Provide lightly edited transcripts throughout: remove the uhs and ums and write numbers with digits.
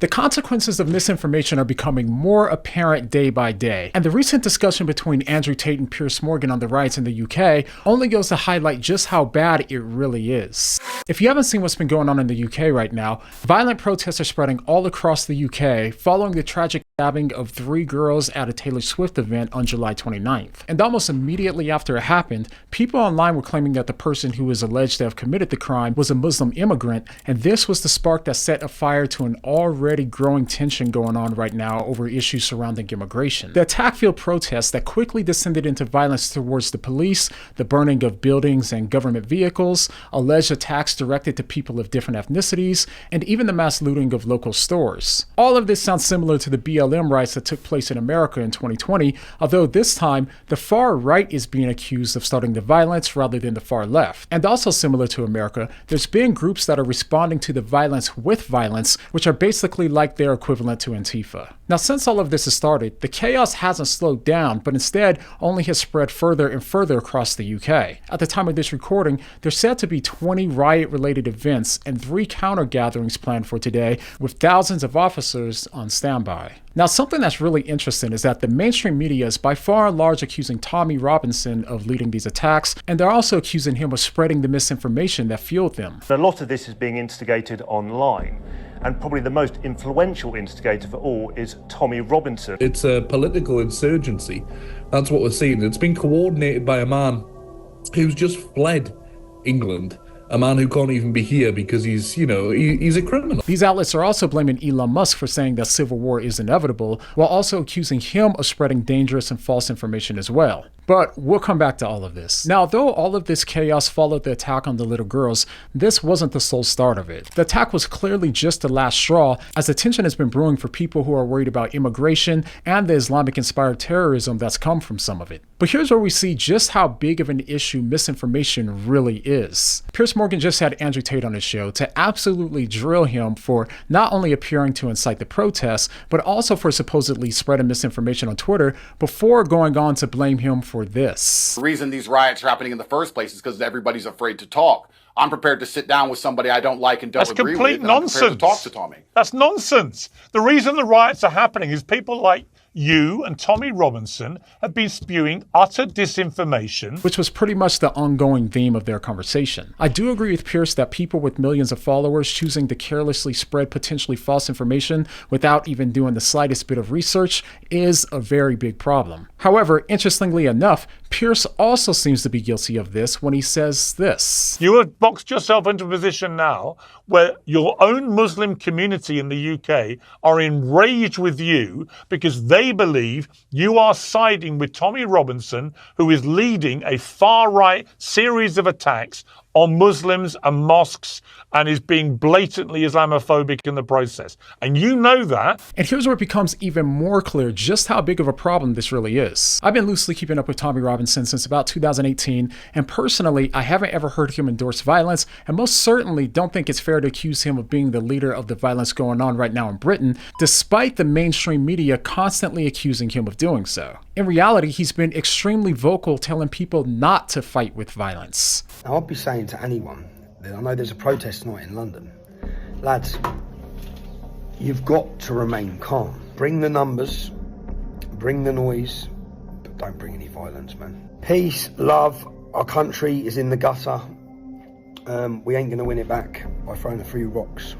The consequences of misinformation are becoming more apparent day by day, and the recent discussion between Andrew Tate and Piers Morgan on the riots in the UK only goes to highlight just how bad it really is. If you haven't seen what's been going on in the UK right now, violent protests are spreading all across the UK following the tragic stabbing of 3 girls at a Taylor Swift event on July 29th. And almost immediately after it happened, people online were claiming that the person who is alleged to have committed the crime was a Muslim immigrant, and this was the spark that set a fire to an already growing tension going on right now over issues surrounding immigration. The attack fueled protests that quickly descended into violence towards the police, the burning of buildings and government vehicles, alleged attacks directed to people of different ethnicities, and even the mass looting of local stores. All of this sounds similar to the BLM riots that took place in America in 2020, although this time the far right is being accused of starting the violence rather than the far left. And also similar to America, there's been groups that are responding to the violence with violence, which are basically like their equivalent to Antifa. Now, since all of this has started, the chaos hasn't slowed down, but instead only has spread further and further across the UK. At the time of this recording, there's said to be 20 riot-related events and 3 counter gatherings planned for today, with thousands of officers on standby. Now, something that's really interesting is that the mainstream media is by far and large accusing Tommy Robinson of leading these attacks, and they're also accusing him of spreading the misinformation that fueled them. A lot of this is being instigated online, and probably the most influential instigator for all is Tommy Robinson. It's a political insurgency. That's what we're seeing. It's been coordinated by a man who's just fled England. A man who can't even be here because he's a criminal. These outlets are also blaming Elon Musk for saying that civil war is inevitable, while also accusing him of spreading dangerous and false information as well. But we'll come back to all of this. Now, though all of this chaos followed the attack on the little girls, this wasn't the sole start of it. The attack was clearly just the last straw, as the tension has been brewing for people who are worried about immigration and the Islamic-inspired terrorism that's come from some of it. But here's where we see just how big of an issue misinformation really is. Piers Morgan just had Andrew Tate on his show to absolutely drill him for not only appearing to incite the protests, but also for supposedly spreading misinformation on Twitter, before going on to blame him for this. The reason these riots are happening in the first place is because everybody's afraid to talk. I'm prepared to sit down with somebody I don't like and don't agree with. That's complete nonsense. I'm prepared to talk to Tommy. That's nonsense. The reason the riots are happening is people like you and Tommy Robinson have been spewing utter disinformation. Which was pretty much the ongoing theme of their conversation. I do agree with Piers that people with millions of followers choosing to carelessly spread potentially false information without even doing the slightest bit of research is a very big problem. However, interestingly enough, Piers also seems to be guilty of this when he says this. You have boxed yourself into a position now where your own Muslim community in the UK are enraged with you because they believe you are siding with Tommy Robinson, who is leading a far-right series of attacks on Muslims and mosques and is being blatantly Islamophobic in the process. And you know that. And here's where it becomes even more clear just how big of a problem this really is. I've been loosely keeping up with Tommy Robinson since about 2018, and personally, I haven't ever heard him endorse violence, and most certainly don't think it's fair to accuse him of being the leader of the violence going on right now in Britain, despite the mainstream media constantly accusing him of doing so. In reality, he's been extremely vocal telling people not to fight with violence. Now, I'll be saying to anyone that I know there's a protest tonight in London. Lads, you've got to remain calm. Bring the numbers, bring the noise, but don't bring any violence, man. Peace, love, our country is in the gutter. We ain't going to win it back by throwing a few rocks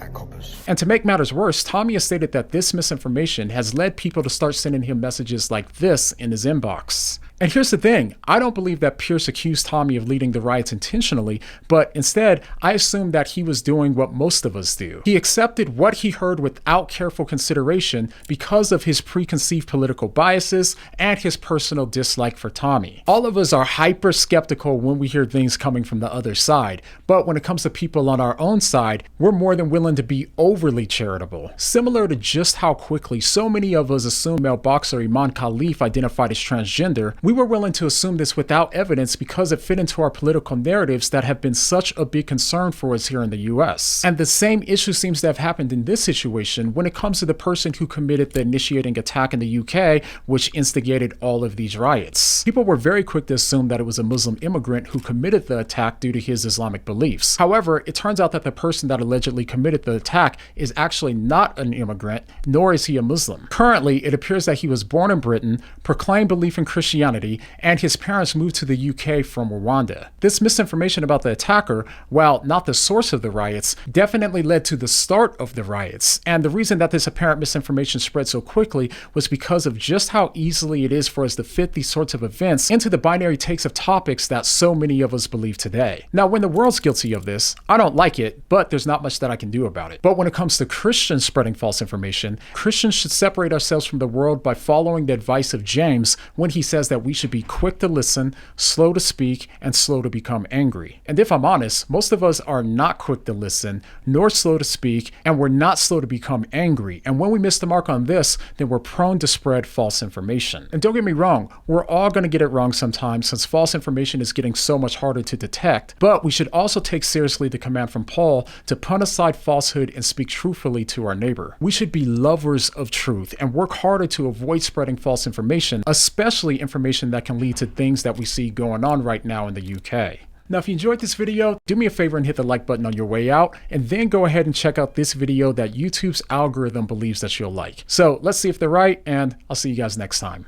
at coppers. And to make matters worse, Tommy has stated that this misinformation has led people to start sending him messages like this in his inbox. And here's the thing, I don't believe that Piers accused Tommy of leading the riots intentionally, but instead, I assume that he was doing what most of us do. He accepted what he heard without careful consideration because of his preconceived political biases and his personal dislike for Tommy. All of us are hyper skeptical when we hear things coming from the other side, but when it comes to people on our own side, we're more than willing to be overly charitable. Similar to just how quickly so many of us assume male boxer Iman Khalif identified as transgender, we We were willing to assume this without evidence because it fit into our political narratives that have been such a big concern for us here in the US. And the same issue seems to have happened in this situation when it comes to the person who committed the initiating attack in the UK, which instigated all of these riots. People were very quick to assume that it was a Muslim immigrant who committed the attack due to his Islamic beliefs. However, it turns out that the person that allegedly committed the attack is actually not an immigrant, nor is he a Muslim. Currently, it appears that he was born in Britain, proclaimed belief in Christianity, and his parents moved to the UK from Rwanda. This misinformation about the attacker, while not the source of the riots, definitely led to the start of the riots. And the reason that this apparent misinformation spread so quickly was because of just how easily it is for us to fit these sorts of events into the binary takes of topics that so many of us believe today. Now, when the world's guilty of this, I don't like it, but there's not much that I can do about it. But when it comes to Christians spreading false information, Christians should separate ourselves from the world by following the advice of James when he says that we should be quick to listen, slow to speak, and slow to become angry. And if I'm honest, most of us are not quick to listen, nor slow to speak, and we're not slow to become angry. And when we miss the mark on this, then we're prone to spread false information. And don't get me wrong, we're all going to get it wrong sometimes since false information is getting so much harder to detect. But we should also take seriously the command from Paul to put aside falsehood and speak truthfully to our neighbor. We should be lovers of truth and work harder to avoid spreading false information, especially information that can lead to things that we see going on right now in the UK. Now, if you enjoyed this video, do me a favor and hit the like button on your way out, and then go ahead and check out this video that YouTube's algorithm believes that you'll like. So let's see if they're right, and I'll see you guys next time.